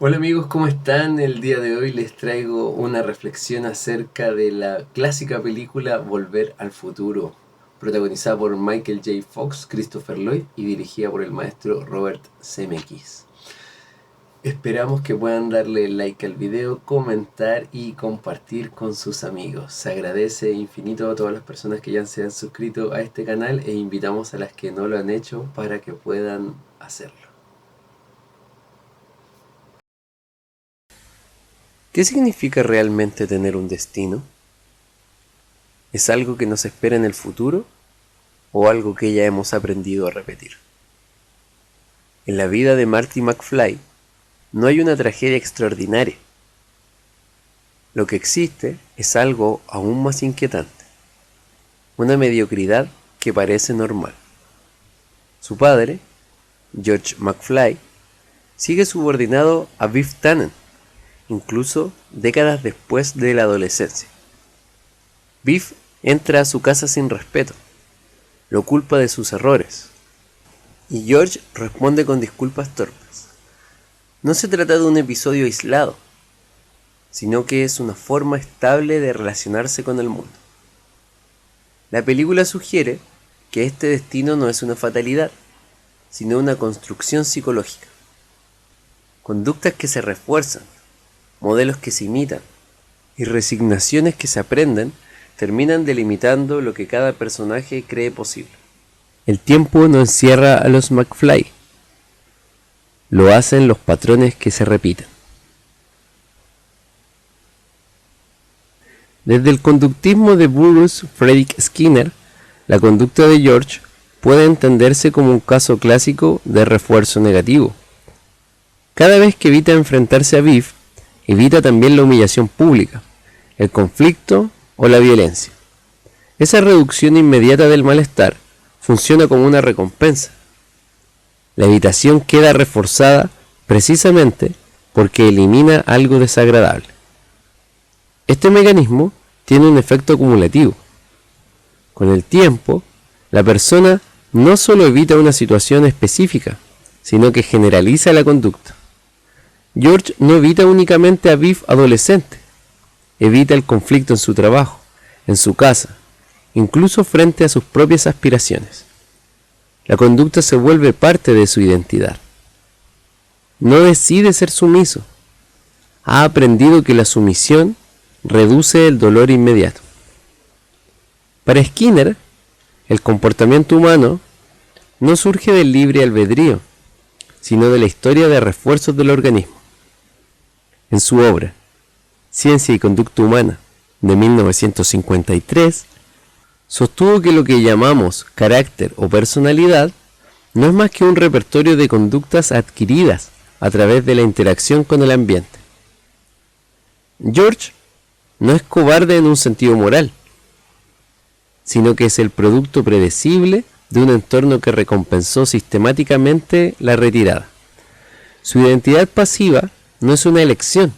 Hola amigos, ¿cómo están? El día de hoy les traigo una reflexión acerca de la clásica película Volver al Futuro, protagonizada por Michael J. Fox, Christopher Lloyd y dirigida por el maestro Robert Zemeckis. Esperamos que puedan darle like al video, comentar y compartir con sus amigos. Se agradece infinito a todas las personas que ya se han suscrito a este canal e invitamos a las que no lo han hecho para que puedan hacerlo. ¿Qué significa realmente tener un destino? ¿Es algo que nos espera en el futuro o algo que ya hemos aprendido a repetir? En la vida de Marty McFly no hay una tragedia extraordinaria. Lo que existe es algo aún más inquietante, una mediocridad que parece normal. Su padre, George McFly, sigue subordinado a Biff Tannen, incluso décadas después de la adolescencia. Biff entra a su casa sin respeto, lo culpa de sus errores, y George responde con disculpas torpes. No se trata de un episodio aislado, sino que es una forma estable de relacionarse con el mundo. La película sugiere que este destino no es una fatalidad, sino una construcción psicológica. Conductas que se refuerzan, modelos que se imitan y resignaciones que se aprenden terminan delimitando lo que cada personaje cree posible. El tiempo no encierra a los McFly, lo hacen los patrones que se repiten. Desde el conductismo de Bruce Frederick Skinner, la conducta de George puede entenderse como un caso clásico de refuerzo negativo. Cada vez que evita enfrentarse a Biff, evita también la humillación pública, el conflicto o la violencia. Esa reducción inmediata del malestar funciona como una recompensa. La evitación queda reforzada precisamente porque elimina algo desagradable. Este mecanismo tiene un efecto acumulativo. Con el tiempo, la persona no solo evita una situación específica, sino que generaliza la conducta. George no evita únicamente a Biff adolescente, evita el conflicto en su trabajo, en su casa, incluso frente a sus propias aspiraciones. La conducta se vuelve parte de su identidad. No decide ser sumiso. Ha aprendido que la sumisión reduce el dolor inmediato. Para Skinner, el comportamiento humano no surge del libre albedrío, sino de la historia de refuerzos del organismo. En su obra, Ciencia y Conducta Humana, de 1953, sostuvo que lo que llamamos carácter o personalidad no es más que un repertorio de conductas adquiridas a través de la interacción con el ambiente. George no es cobarde en un sentido moral, sino que es el producto predecible de un entorno que recompensó sistemáticamente la retirada. Su identidad pasiva no es una elección,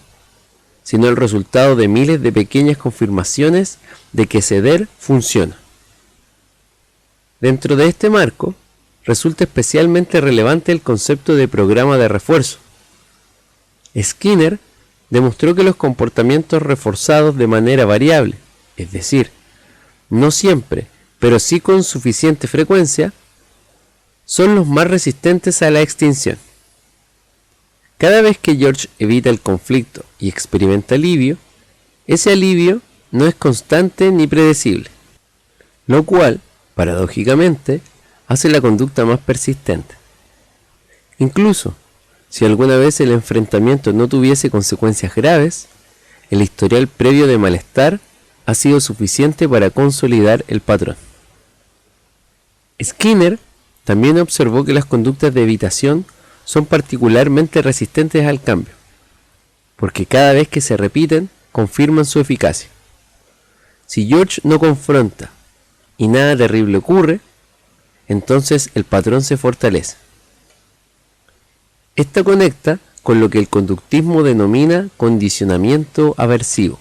sino el resultado de miles de pequeñas confirmaciones de que ceder funciona. Dentro de este marco, resulta especialmente relevante el concepto de programa de refuerzo. Skinner demostró que los comportamientos reforzados de manera variable, es decir, no siempre, pero sí con suficiente frecuencia, son los más resistentes a la extinción. Cada vez que George evita el conflicto y experimenta alivio, ese alivio no es constante ni predecible, lo cual, paradójicamente, hace la conducta más persistente. Incluso, si alguna vez el enfrentamiento no tuviese consecuencias graves, el historial previo de malestar ha sido suficiente para consolidar el patrón. Skinner también observó que las conductas de evitación son particularmente resistentes al cambio, porque cada vez que se repiten, confirman su eficacia. Si George no confronta y nada terrible ocurre, entonces el patrón se fortalece. Esta conecta con lo que el conductismo denomina condicionamiento aversivo.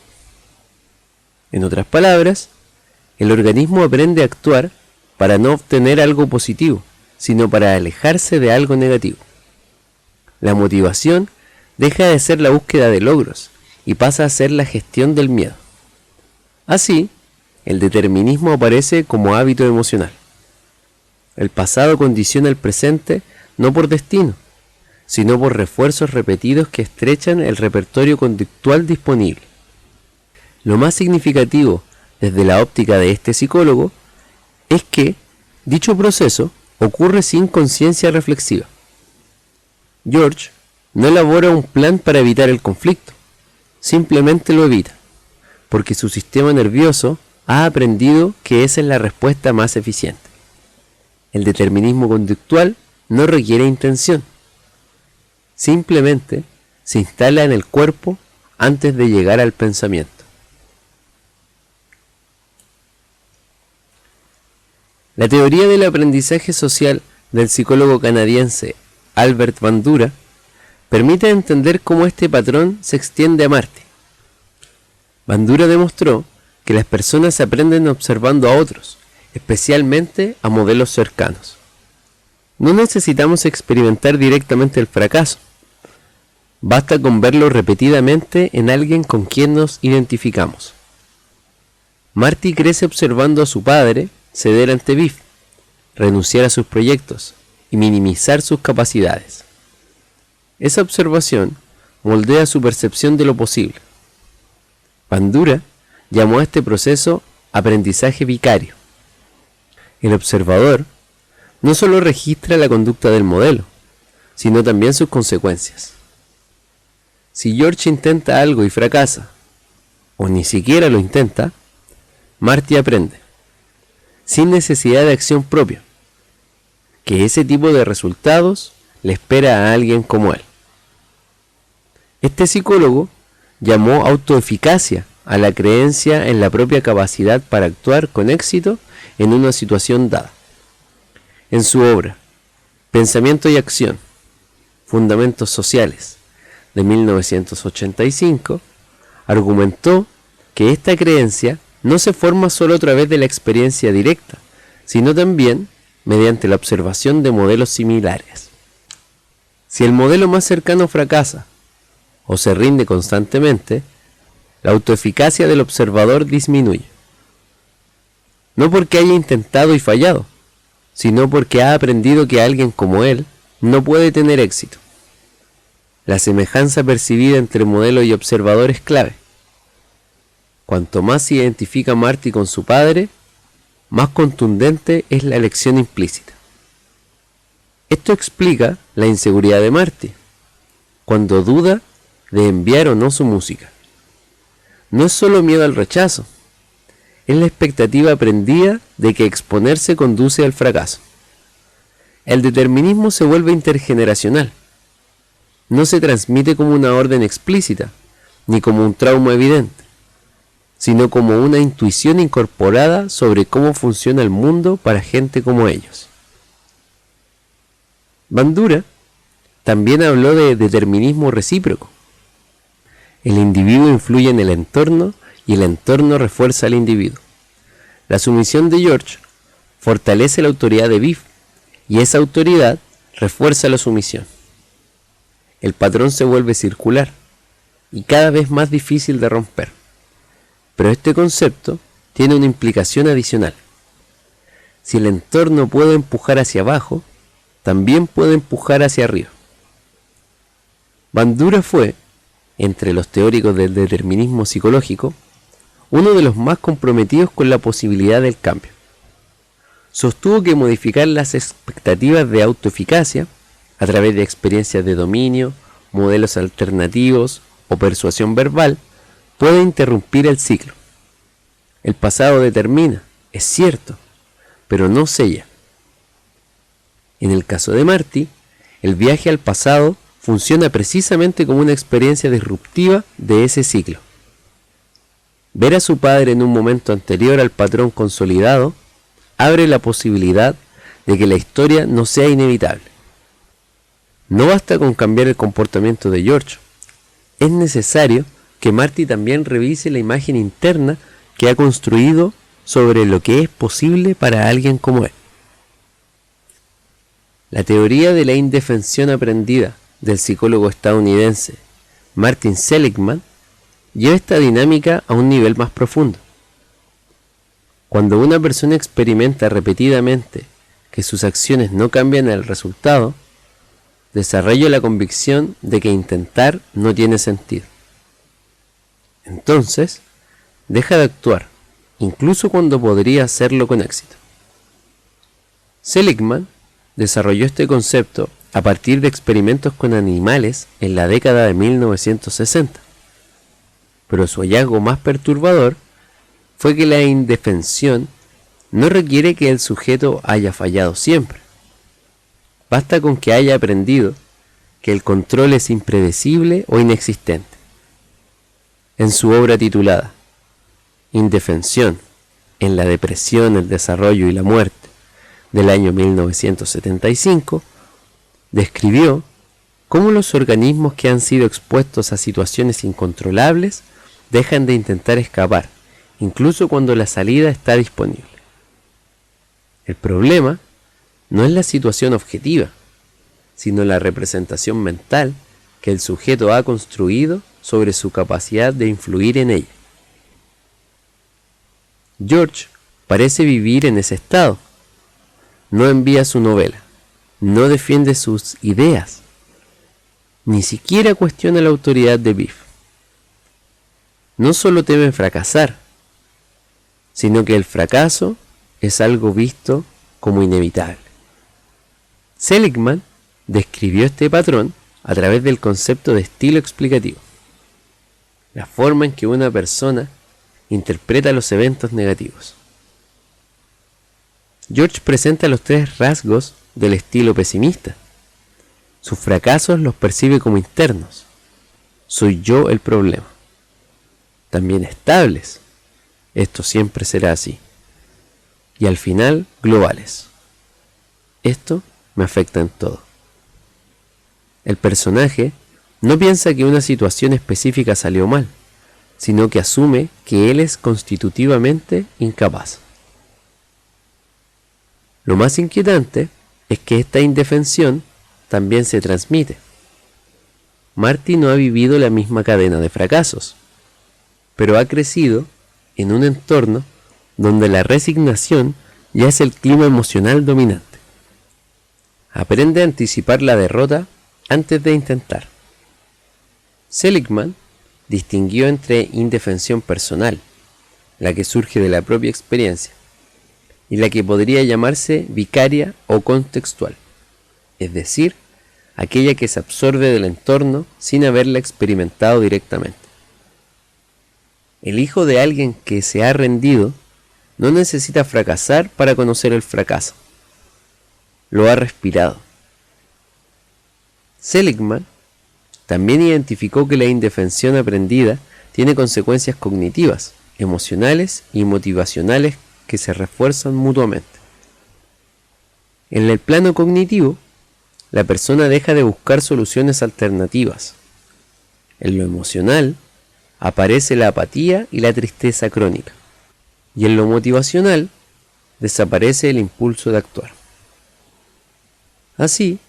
En otras palabras, el organismo aprende a actuar para no obtener algo positivo, sino para alejarse de algo negativo. La motivación deja de ser la búsqueda de logros y pasa a ser la gestión del miedo. Así, el determinismo aparece como hábito emocional. El pasado condiciona el presente no por destino, sino por refuerzos repetidos que estrechan el repertorio conductual disponible. Lo más significativo desde la óptica de este psicólogo es que dicho proceso ocurre sin conciencia reflexiva. George no elabora un plan para evitar el conflicto, simplemente lo evita, porque su sistema nervioso ha aprendido que esa es la respuesta más eficiente. El determinismo conductual no requiere intención, simplemente se instala en el cuerpo antes de llegar al pensamiento. La teoría del aprendizaje social del psicólogo canadiense Albert Bandura permite entender cómo este patrón se extiende a Marte. Bandura demostró que las personas aprenden observando a otros, especialmente a modelos cercanos. No necesitamos experimentar directamente el fracaso. Basta con verlo repetidamente en alguien con quien nos identificamos. Marty crece observando a su padre ceder ante Biff, renunciar a sus proyectos y minimizar sus capacidades. Esa observación moldea su percepción de lo posible. Bandura llamó a este proceso aprendizaje vicario. El observador no solo registra la conducta del modelo, sino también sus consecuencias. Si George intenta algo y fracasa, o ni siquiera lo intenta, Marty aprende, sin necesidad de acción propia, que ese tipo de resultados le espera a alguien como él. Este psicólogo llamó autoeficacia a la creencia en la propia capacidad para actuar con éxito en una situación dada. En su obra Pensamiento y Acción, Fundamentos Sociales, de 1985, argumentó que esta creencia no se forma solo a través de la experiencia directa, sino también mediante la observación de modelos similares. Si el modelo más cercano fracasa o se rinde constantemente, la autoeficacia del observador disminuye. No porque haya intentado y fallado, sino porque ha aprendido que alguien como él no puede tener éxito. La semejanza percibida entre modelo y observador es clave. Cuanto más se identifica Marty con su padre, más contundente es la elección implícita. Esto explica la inseguridad de Marty, cuando duda de enviar o no su música. No es solo miedo al rechazo, es la expectativa aprendida de que exponerse conduce al fracaso. El determinismo se vuelve intergeneracional. No se transmite como una orden explícita, ni como un trauma evidente, sino como una intuición incorporada sobre cómo funciona el mundo para gente como ellos. Bandura también habló de determinismo recíproco. El individuo influye en el entorno y el entorno refuerza al individuo. La sumisión de George fortalece la autoridad de Biff y esa autoridad refuerza la sumisión. El patrón se vuelve circular y cada vez más difícil de romper. Pero este concepto tiene una implicación adicional. Si el entorno puede empujar hacia abajo, también puede empujar hacia arriba. Bandura fue, entre los teóricos del determinismo psicológico, uno de los más comprometidos con la posibilidad del cambio. Sostuvo que modificar las expectativas de autoeficacia a través de experiencias de dominio, modelos alternativos o persuasión verbal puede interrumpir el ciclo. El pasado determina, es cierto, pero no sella. En el caso de Marty, el viaje al pasado funciona precisamente como una experiencia disruptiva de ese ciclo. Ver a su padre en un momento anterior al patrón consolidado abre la posibilidad de que la historia no sea inevitable. No basta con cambiar el comportamiento de George. Es necesario que Marty también revise la imagen interna que ha construido sobre lo que es posible para alguien como él. La teoría de la indefensión aprendida del psicólogo estadounidense Martin Seligman lleva esta dinámica a un nivel más profundo. Cuando una persona experimenta repetidamente que sus acciones no cambian el resultado, desarrolla la convicción de que intentar no tiene sentido. Entonces, deja de actuar, incluso cuando podría hacerlo con éxito. Seligman desarrolló este concepto a partir de experimentos con animales en la década de 1960. Pero su hallazgo más perturbador fue que la indefensión no requiere que el sujeto haya fallado siempre. Basta con que haya aprendido que el control es impredecible o inexistente. En su obra titulada Indefensión en la depresión, el desarrollo y la muerte del año 1975, describió cómo los organismos que han sido expuestos a situaciones incontrolables dejan de intentar escapar, incluso cuando la salida está disponible. El problema no es la situación objetiva, sino la representación mental que el sujeto ha construido sobre su capacidad de influir en ella. George parece vivir en ese estado. No envía su novela, no defiende sus ideas, ni siquiera cuestiona la autoridad de Biff. No solo teme fracasar, sino que el fracaso es algo visto como inevitable. Seligman describió este patrón a través del concepto de estilo explicativo, la forma en que una persona interpreta los eventos negativos. George presenta los 3 rasgos del estilo pesimista. Sus fracasos los percibe como internos. Soy yo el problema. También estables. Esto siempre será así. Y al final, globales. Esto me afecta en todo. El personaje no piensa que una situación específica salió mal, sino que asume que él es constitutivamente incapaz. Lo más inquietante es que esta indefensión también se transmite. Marty no ha vivido la misma cadena de fracasos, pero ha crecido en un entorno donde la resignación ya es el clima emocional dominante. Aprende a anticipar la derrota antes de intentar. Seligman distinguió entre indefensión personal, la que surge de la propia experiencia, y la que podría llamarse vicaria o contextual, es decir, aquella que se absorbe del entorno sin haberla experimentado directamente. El hijo de alguien que se ha rendido no necesita fracasar para conocer el fracaso. Lo ha respirado. Seligman también identificó que la indefensión aprendida tiene consecuencias cognitivas, emocionales y motivacionales que se refuerzan mutuamente. En el plano cognitivo, la persona deja de buscar soluciones alternativas. En lo emocional, aparece la apatía y la tristeza crónica. Y en lo motivacional, desaparece el impulso de actuar. Así,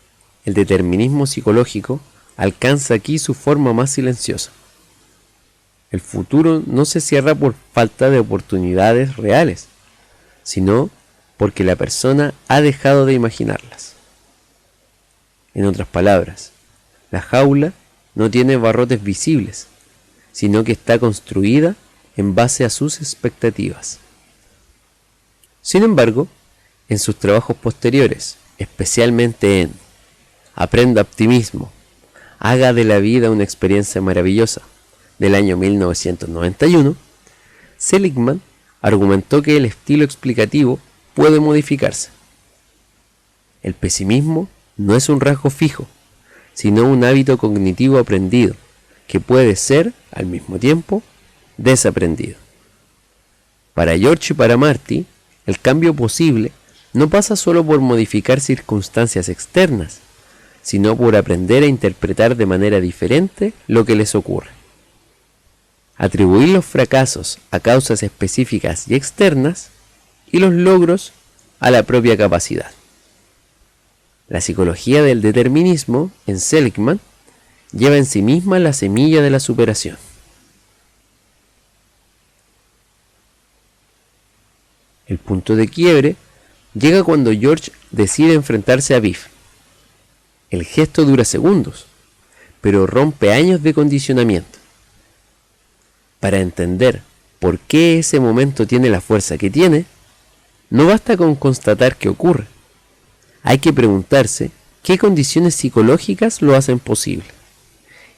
el determinismo psicológico alcanza aquí su forma más silenciosa. El futuro no se cierra por falta de oportunidades reales, sino porque la persona ha dejado de imaginarlas. En otras palabras, la jaula no tiene barrotes visibles, sino que está construida en base a sus expectativas. Sin embargo, en sus trabajos posteriores, especialmente en Aprenda optimismo, haga de la vida una experiencia maravillosa, del año 1991, Seligman argumentó que el estilo explicativo puede modificarse. El pesimismo no es un rasgo fijo, sino un hábito cognitivo aprendido, que puede ser, al mismo tiempo, desaprendido. Para George y para Marty, el cambio posible no pasa solo por modificar circunstancias externas, sino por aprender a interpretar de manera diferente lo que les ocurre. Atribuir los fracasos a causas específicas y externas y los logros a la propia capacidad. La psicología del determinismo, en Seligman, lleva en sí misma la semilla de la superación. El punto de quiebre llega cuando George decide enfrentarse a Biff. El gesto dura segundos, pero rompe años de condicionamiento. Para entender por qué ese momento tiene la fuerza que tiene, no basta con constatar qué ocurre. Hay que preguntarse qué condiciones psicológicas lo hacen posible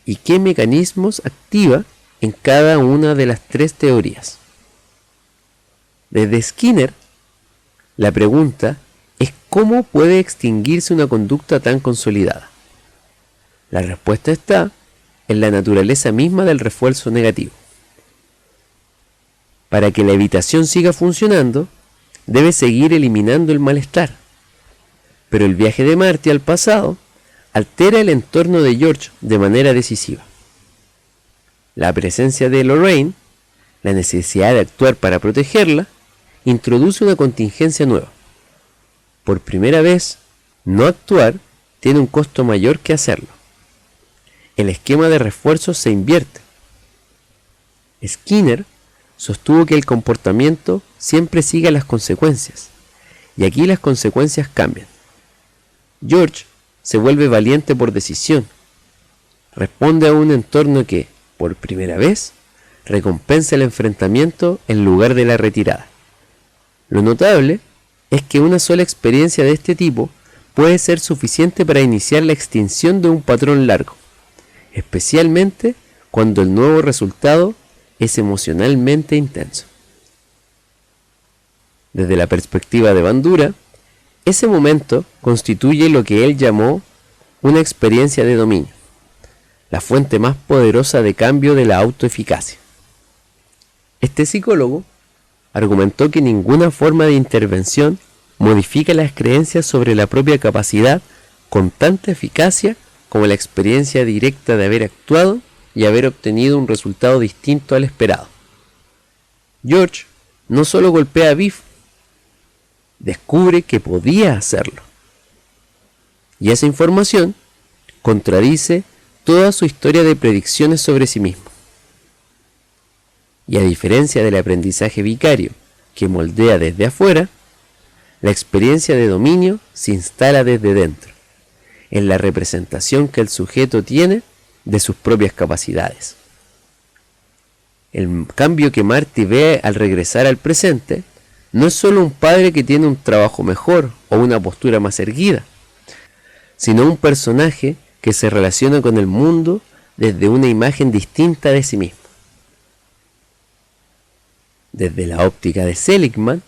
y qué mecanismos activa en cada una de las tres teorías. Desde Skinner, la pregunta es cómo puede extinguirse una conducta tan consolidada. La respuesta está en la naturaleza misma del refuerzo negativo. Para que la evitación siga funcionando, debe seguir eliminando el malestar. Pero el viaje de Marty al pasado altera el entorno de George de manera decisiva. La presencia de Lorraine, la necesidad de actuar para protegerla, introduce una contingencia nueva. Por primera vez, no actuar tiene un costo mayor que hacerlo. El esquema de refuerzo se invierte. Skinner sostuvo que el comportamiento siempre sigue las consecuencias, y aquí las consecuencias cambian. George se vuelve valiente por decisión. Responde a un entorno que, por primera vez, recompensa el enfrentamiento en lugar de la retirada. Lo notable es que una sola experiencia de este tipo puede ser suficiente para iniciar la extinción de un patrón largo, especialmente cuando el nuevo resultado es emocionalmente intenso. Desde la perspectiva de Bandura, ese momento constituye lo que él llamó una experiencia de dominio, la fuente más poderosa de cambio de la autoeficacia. Este psicólogo argumentó que ninguna forma de intervención modifica las creencias sobre la propia capacidad con tanta eficacia como la experiencia directa de haber actuado y haber obtenido un resultado distinto al esperado. George no solo golpea a Biff, descubre que podía hacerlo. Y esa información contradice toda su historia de predicciones sobre sí mismo. Y a diferencia del aprendizaje vicario, que moldea desde afuera, la experiencia de dominio se instala desde dentro, en la representación que el sujeto tiene de sus propias capacidades. El cambio que Marty ve al regresar al presente no es solo un padre que tiene un trabajo mejor o una postura más erguida, sino un personaje que se relaciona con el mundo desde una imagen distinta de sí mismo. Desde la óptica de Seligman,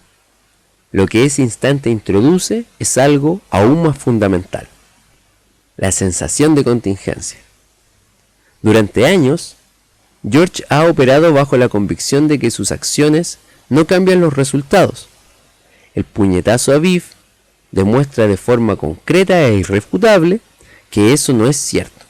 lo que ese instante introduce es algo aún más fundamental: la sensación de contingencia. Durante años, George ha operado bajo la convicción de que sus acciones no cambian los resultados. El puñetazo a Biff demuestra de forma concreta e irrefutable que eso no es cierto.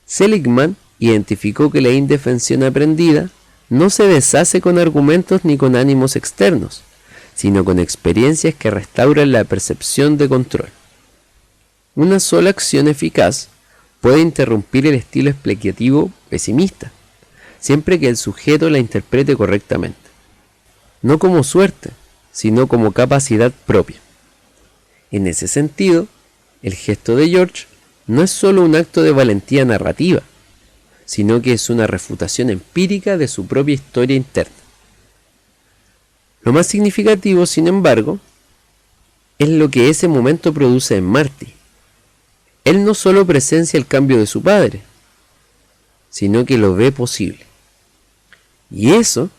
Seligman identificó que la indefensión aprendida no se deshace con argumentos ni con ánimos externos, sino con experiencias que restauran la percepción de control. Una sola acción eficaz puede interrumpir el estilo explicativo pesimista, siempre que el sujeto la interprete correctamente, no como suerte, sino como capacidad propia. En ese sentido, el gesto de George no es solo un acto de valentía narrativa, sino que es una refutación empírica de su propia historia interna. Lo más significativo, sin embargo, es lo que ese momento produce en Marty. Él no solo presencia el cambio de su padre, sino que lo ve posible. Y eso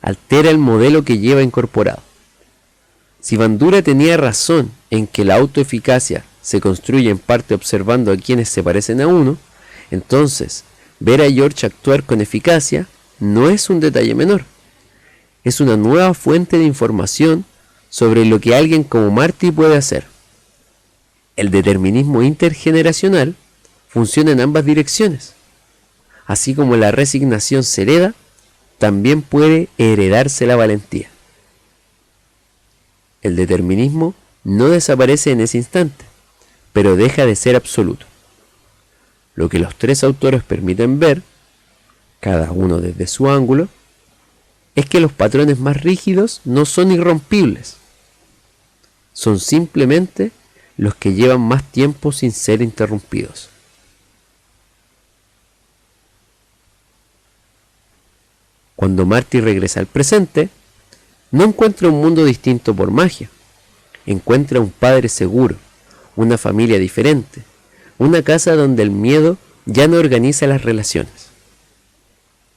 altera el modelo que lleva incorporado. Si Bandura tenía razón en que la autoeficacia se construye en parte observando a quienes se parecen a uno, entonces ver a George actuar con eficacia no es un detalle menor. Es una nueva fuente de información sobre lo que alguien como Marty puede hacer. El determinismo intergeneracional funciona en ambas direcciones. Así como la resignación se hereda, también puede heredarse la valentía. El determinismo no desaparece en ese instante, pero deja de ser absoluto. Lo que los tres autores permiten ver, cada uno desde su ángulo, es que los patrones más rígidos no son irrompibles, son simplemente los que llevan más tiempo sin ser interrumpidos. Cuando Marty regresa al presente, no encuentra un mundo distinto por magia. Encuentra un padre seguro, una familia diferente, una casa donde el miedo ya no organiza las relaciones.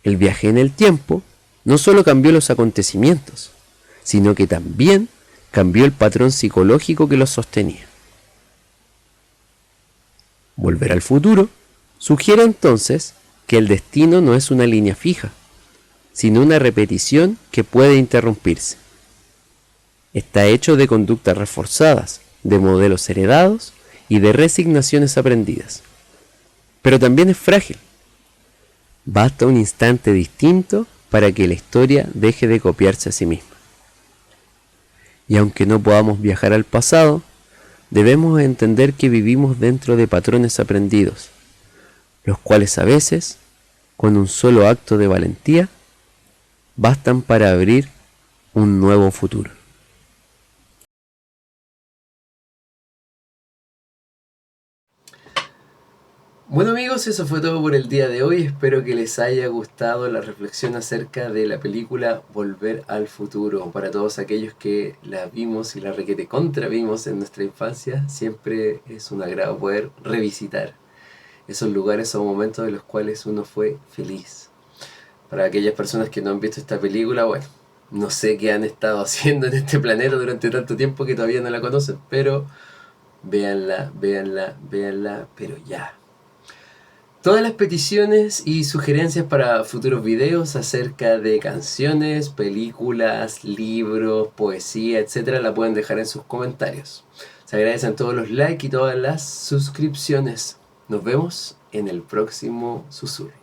El viaje en el tiempo no solo cambió los acontecimientos, sino que también cambió el patrón psicológico que los sostenía. Volver al futuro sugiere entonces que el destino no es una línea fija, sino una repetición que puede interrumpirse. Está hecho de conductas reforzadas, de modelos heredados y de resignaciones aprendidas. Pero también es frágil. Basta un instante distinto para que la historia deje de copiarse a sí misma. Y aunque no podamos viajar al pasado, debemos entender que vivimos dentro de patrones aprendidos, los cuales a veces, con un solo acto de valentía, bastan para abrir un nuevo futuro. Bueno amigos, eso fue todo por el día de hoy. Espero que les haya gustado la reflexión acerca de la película Volver al Futuro. Para todos aquellos que la vimos y la requete contra vimos en nuestra infancia, siempre es un agrado poder revisitar esos lugares o momentos de los cuales uno fue feliz. Para aquellas personas que no han visto esta película, bueno, no sé qué han estado haciendo en este planeta durante tanto tiempo que todavía no la conocen, pero véanla, pero ya. Todas las peticiones y sugerencias para futuros videos acerca de canciones, películas, libros, poesía, etc. la pueden dejar en sus comentarios. Se agradecen todos los likes y todas las suscripciones. Nos vemos en el próximo susurro.